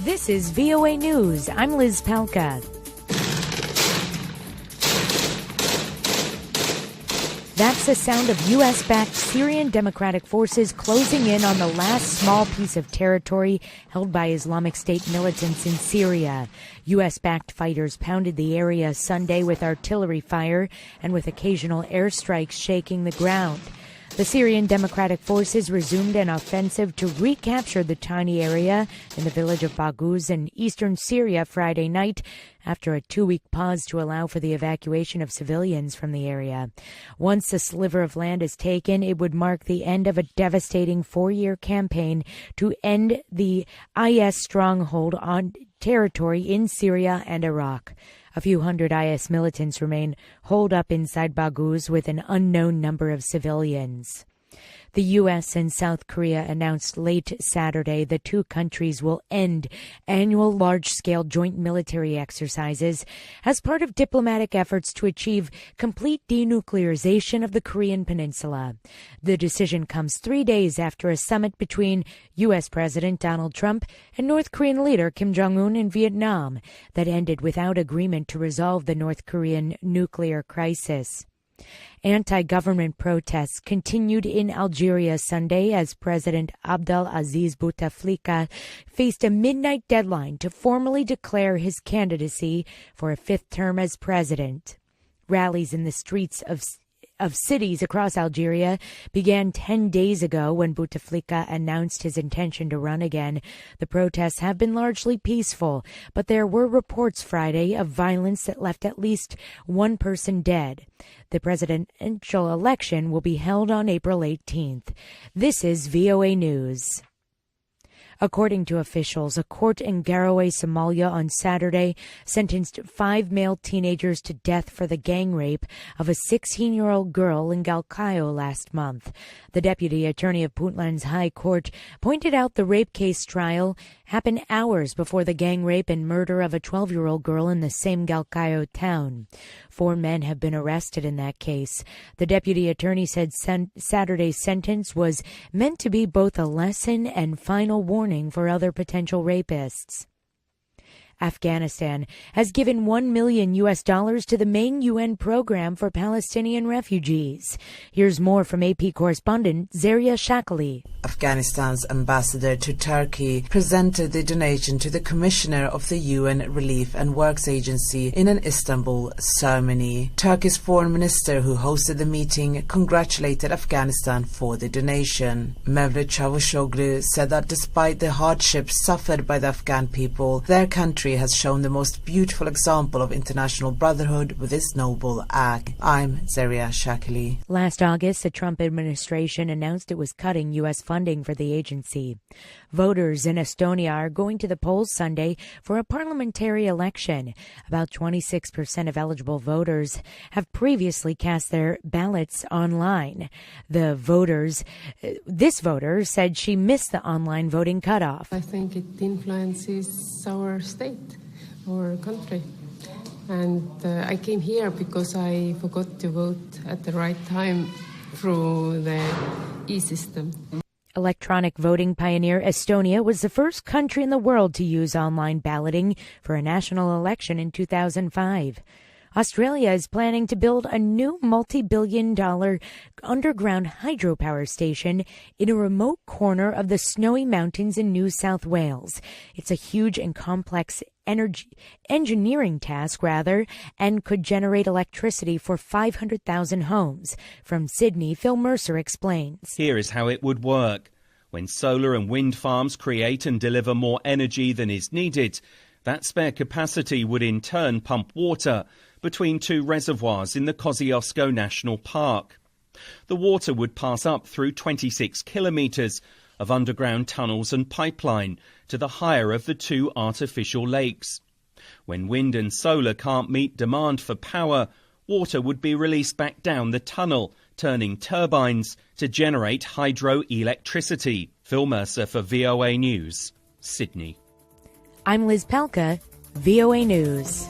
This is VOA News. I'm Liz Palka. That's the sound of U.S.-backed Syrian Democratic Forces closing in on the last small piece of territory held by Islamic State militants in Syria. U.S.-backed fighters pounded the area Sunday with artillery fire and with occasional airstrikes shaking the ground. The Syrian Democratic Forces resumed an offensive to recapture the tiny area in the village of Baghouz in eastern Syria Friday night after a 2-week pause to allow for the evacuation of civilians from the area. Once the sliver of land is taken, it would mark the end of a devastating 4-year campaign to end the IS stronghold on territory in Syria and Iraq. A few hundred IS militants remain holed up inside Baghouz with an unknown number of civilians. The U.S. and South Korea announced late Saturday the two countries will end annual large-scale joint military exercises as part of diplomatic efforts to achieve complete denuclearization of the Korean peninsula. The decision comes 3 days after a summit between U.S. President Donald Trump and North Korean leader Kim Jong-un in Vietnam that ended without agreement to resolve the North Korean nuclear crisis. Anti-government protests continued in Algeria Sunday as President Abdel Aziz Bouteflika faced a midnight deadline to formally declare his candidacy for a fifth term as president. Rallies in the streets of cities across Algeria began 10 days ago when Bouteflika announced his intention to run again. The protests have been largely peaceful, but there were reports Friday of violence that left at least one person dead. The presidential election will be held on April 18th. This is VOA News. According to officials, a court in Garowe, Somalia on Saturday sentenced 5 male teenagers to death for the gang rape of a 16-year-old girl in Galkayo last month. The deputy attorney of Puntland's High Court pointed out the rape case trial happened hours before the gang rape and murder of a 12-year-old girl in the same Galkayo town. 4 men have been arrested in that case. The deputy attorney said Saturday's sentence was meant to be both a lesson and final warning for other potential rapists. Afghanistan has given $1 million to the main UN program for Palestinian refugees. Here's more from AP correspondent Zaria Shakali. Afghanistan's ambassador to Turkey presented the donation to the commissioner of the UN Relief and Works Agency in an Istanbul ceremony. Turkey's foreign minister, who hosted the meeting, congratulated Afghanistan for the donation. Mevlut Çavuşoğlu said that despite the hardships suffered by the Afghan people, their country has shown the most beautiful example of international brotherhood with this noble act. I'm Zaria Shakali. Last August, the Trump administration announced it was cutting U.S. funding for the agency. Voters in Estonia are going to the polls Sunday for a parliamentary election. About 26% of eligible voters have previously cast their ballots online. This voter said she missed the online voting cutoff. I think it influences our state, our country. And I came here because I forgot to vote at the right time through the e-system. Electronic voting pioneer Estonia was the first country in the world to use online balloting for a national election in 2005. Australia is planning to build a new multi-billion-dollar underground hydropower station in a remote corner of the Snowy Mountains in New South Wales. It's a huge and complex engineering task, and could generate electricity for 500,000 homes. From Sydney, Phil Mercer explains. Here is how it would work. When solar and wind farms create and deliver more energy than is needed, that spare capacity would in turn pump water between 2 reservoirs in the Kosciuszko National Park. The water would pass up through 26 kilometres of underground tunnels and pipeline to the higher of the 2 artificial lakes. When wind and solar can't meet demand for power, water would be released back down the tunnel, turning turbines to generate hydroelectricity. Phil Mercer for VOA News, Sydney. I'm Liz Palka, VOA News.